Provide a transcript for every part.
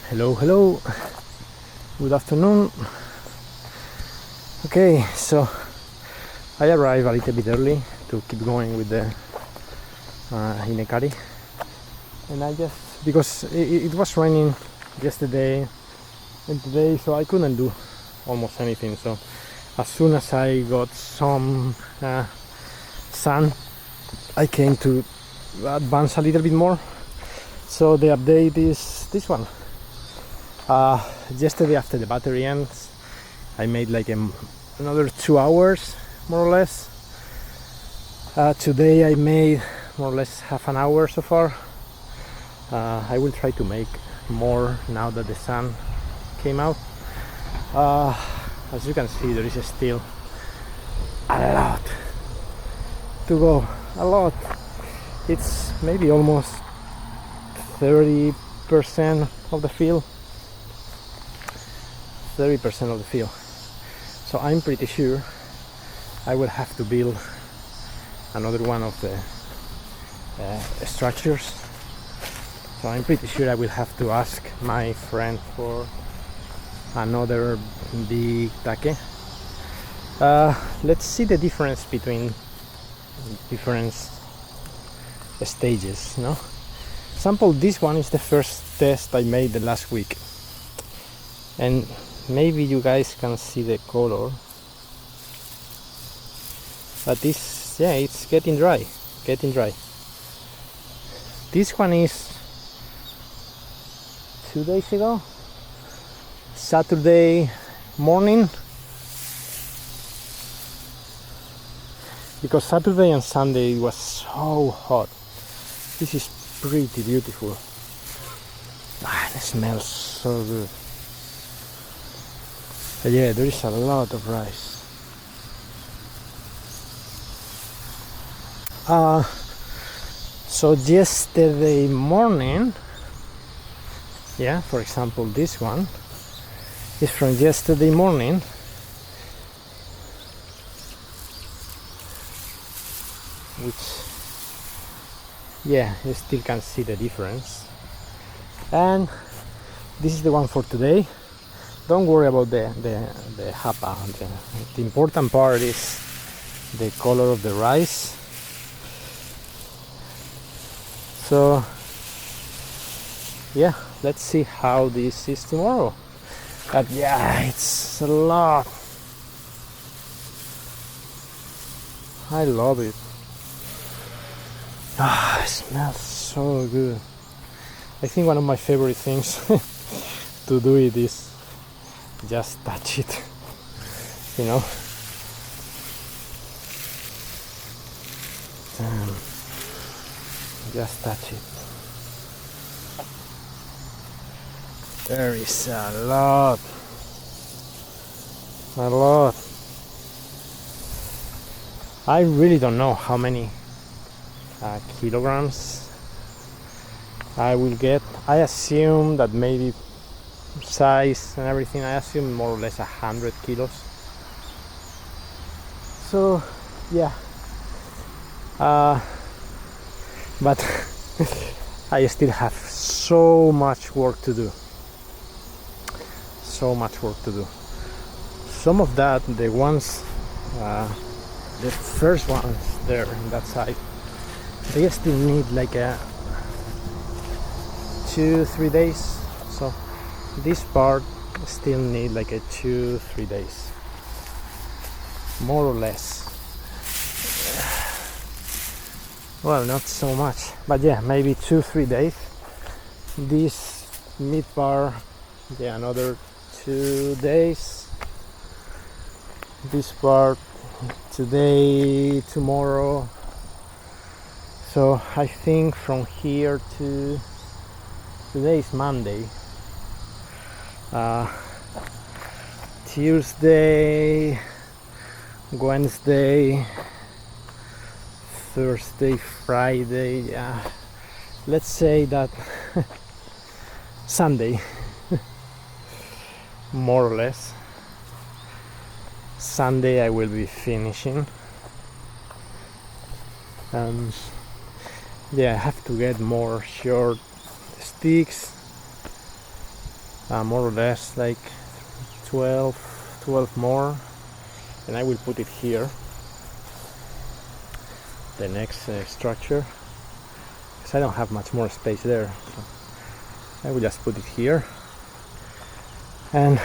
Hello, good afternoon. Okay, so I arrived a little bit early to keep going with the Inekari, and I just because it was raining yesterday and today, so I couldn't do almost anything. So as soon as I got some sun, I came to advance a little bit more. So the update is this one. Yesterday, after the battery ends, I made like another 2 hours more or less. Today I made more or less half an hour so far. I will try to make more now that the sun came out. As you can see, there is still a lot to go, a lot. It's maybe almost 30% of the field. 30% of the field. So I'm pretty sure I will have to build another one of the structures. So I'm pretty sure I will have to ask my friend for another big take. Let's see the difference between different stages, no? Example, this one is the first test I made the last week, and maybe you guys can see the color, but this, yeah, it's getting dry. This one is 2 days ago, Saturday morning, because Saturday and Sunday it was so hot. This is pretty beautiful. It smells so good. But yeah, there is a lot of rice. So yesterday morning, yeah, for example, this one is from yesterday morning. Which, yeah, you still can see the difference. And this is the one for today. Don't worry about the hapa. The important part is the color of the rice. So yeah, let's see how this is tomorrow. But yeah, it's a lot. I love it. It smells so good. I think one of my favorite things to do it is just touch it, you know. Just touch it. There is a lot. I really don't know how many kilograms I will get. I assume that maybe size and everything, I assume more or less 100 kilos. So yeah, but I still have so much work to do. Some of that, the ones, the first ones there on that side, they still need like 2-3 days. So this part still need like 2-3 days, more or less. Well, not so much, but yeah, maybe 2-3 days. This mid part, yeah, another 2 days. This part today, tomorrow. So I think from here to today is Monday. Tuesday, Wednesday, Thursday, Friday, yeah, let's say that Sunday, more or less. Sunday I will be finishing. Yeah, I have to get more short sticks more or less like 12 more, and I will put it here, the next structure, because I don't have much more space there, so I will just put it here. And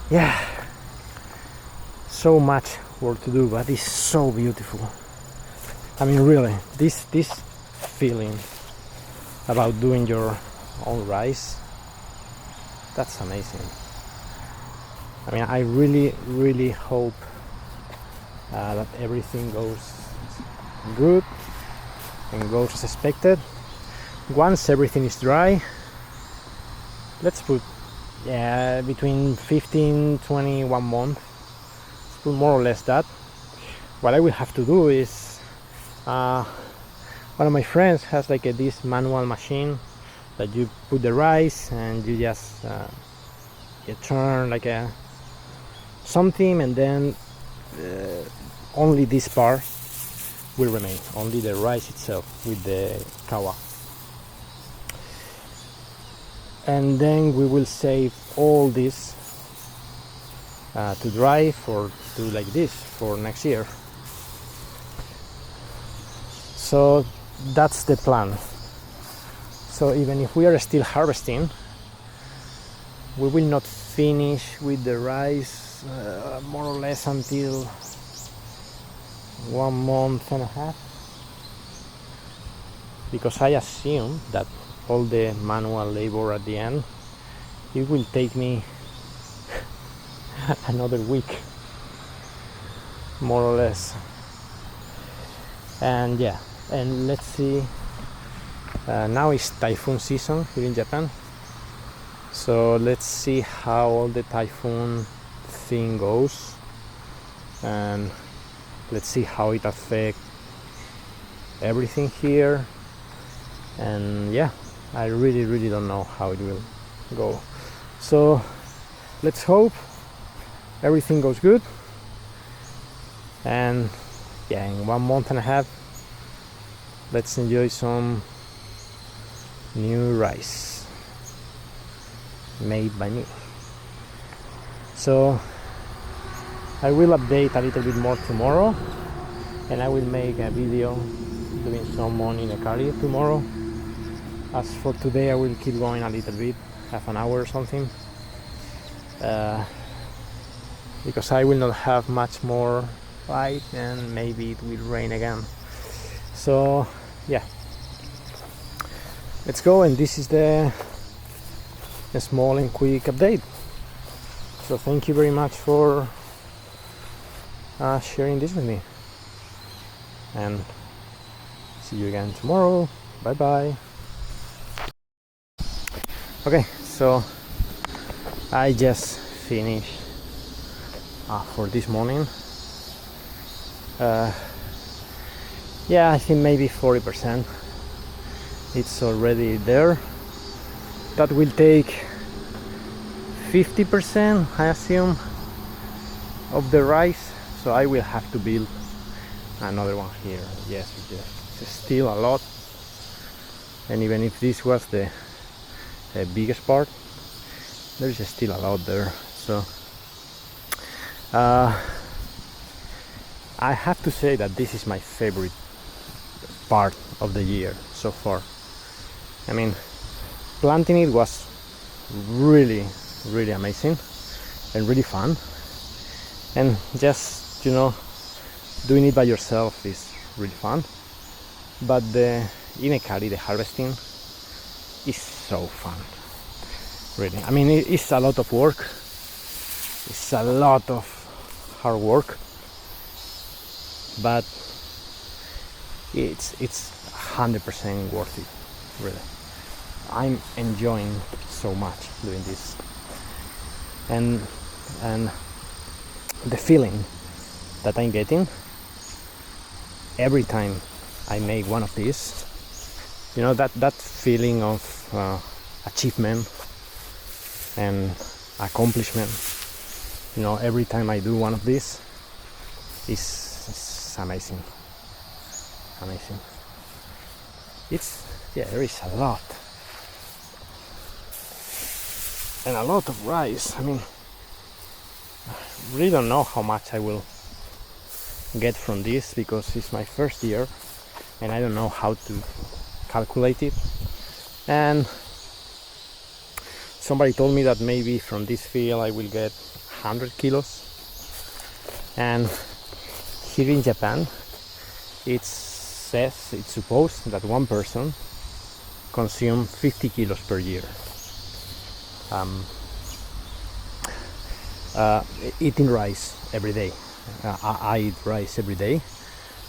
yeah, so much work to do, but it's so beautiful. I mean, really, this feeling about doing your own rice, that's amazing. I mean, I really hope that everything goes good and goes as expected. Once everything is dry, let's put between 15, 20, 1 month. Let's put more or less that. What I will have to do is one of my friends has like this manual machine that you put the rice and you just you turn like a something, and then only this part will remain, only the rice itself with the kawa, and then we will save all this to dry for do like this for next year. So that's the plan. So even if we are still harvesting, we will not finish with the rice more or less until 1.5 months, because I assume that all the manual labor at the end, it will take me another week more or less. And yeah, and let's see, now is typhoon season here in Japan, so let's see how all the typhoon thing goes, and let's see how it affects everything here. And yeah, I really don't know how it will go, so let's hope everything goes good. And yeah, in 1.5 months, let's enjoy some new rice made by me. So I will update a little bit more tomorrow, and I will make a video doing some more Ina刈ri tomorrow. As for today, I will keep going a little bit, half an hour or something, because I will not have much more light and maybe it will rain again. So yeah, let's go. And this is the small and quick update. So thank you very much for sharing this with me, and see you again tomorrow. Bye bye. Okay, so I just finished for this morning. Yeah, I think maybe 40% it's already there. That will take 50%, I assume, of the rice, so I will have to build another one here. Yes, it's still a lot, and even if this was the biggest part, there is still a lot there. So I have to say that this is my favorite part of the year so far. I mean, planting it was really amazing and really fun, and just, you know, doing it by yourself is really fun, but the Ina刈ri, the harvesting, is so fun, really. I mean, it's a lot of work, it's a lot of hard work, but it's 100% worth it, really. I'm enjoying so much doing this, and the feeling that I'm getting every time I make one of these, you know, that feeling of achievement and accomplishment, you know, every time I do one of these, is amazing. It's, yeah, there is a lot. and a lot of rice. I mean, really don't know how much I will get from this because it's my first year and I don't know how to calculate it. And somebody told me that maybe from this field I will get 100 kilos. And here in Japan, it's supposed that one person consumes 50 kilos per year. Eating rice every day. I eat rice every day,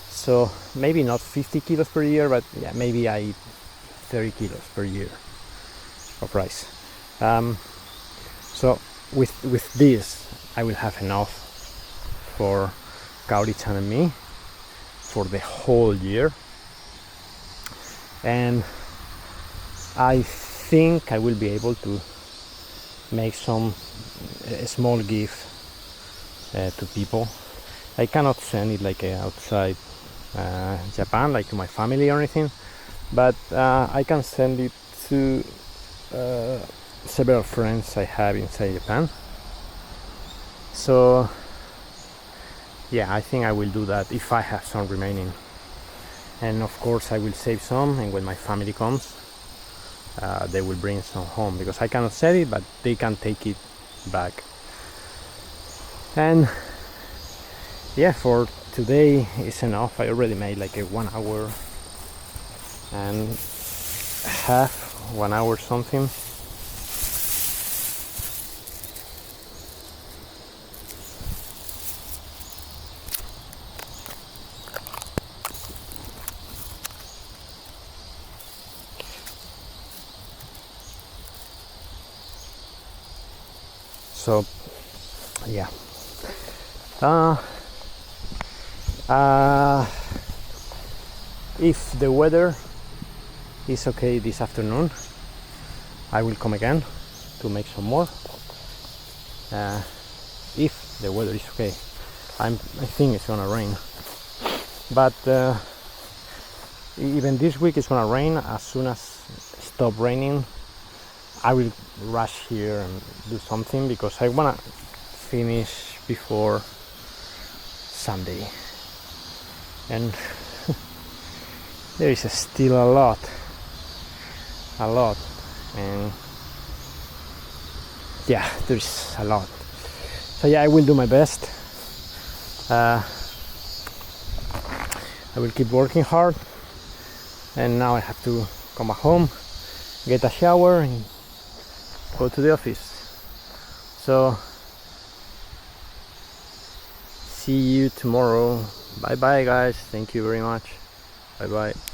so maybe not 50 kilos per year, but yeah, maybe I eat 30 kilos per year of rice. So with this I will have enough for Kaori-chan and me for the whole year, and I think I will be able to make a small gift to people. I cannot send it like outside Japan, like to my family or anything, but I can send it to several friends I have inside Japan. So yeah, I think I will do that if I have some remaining, and of course I will save some, and when my family comes they will bring some home because I cannot sell it, but they can take it back. And yeah, for today is enough. I already made like a 1 hour and half, 1 hour something. So yeah, if the weather is okay this afternoon, I will come again to make some more. If the weather is okay, I think it's gonna rain, but even this week it's gonna rain. As soon as it stop raining, I will rush here and do something because I wanna finish before Sunday. And there is still a lot, and yeah, there's a lot. So yeah, I will do my best. I will keep working hard, and now I have to come back home, get a shower, and go to the office. So see you tomorrow. Bye bye guys, thank you very much. Bye bye.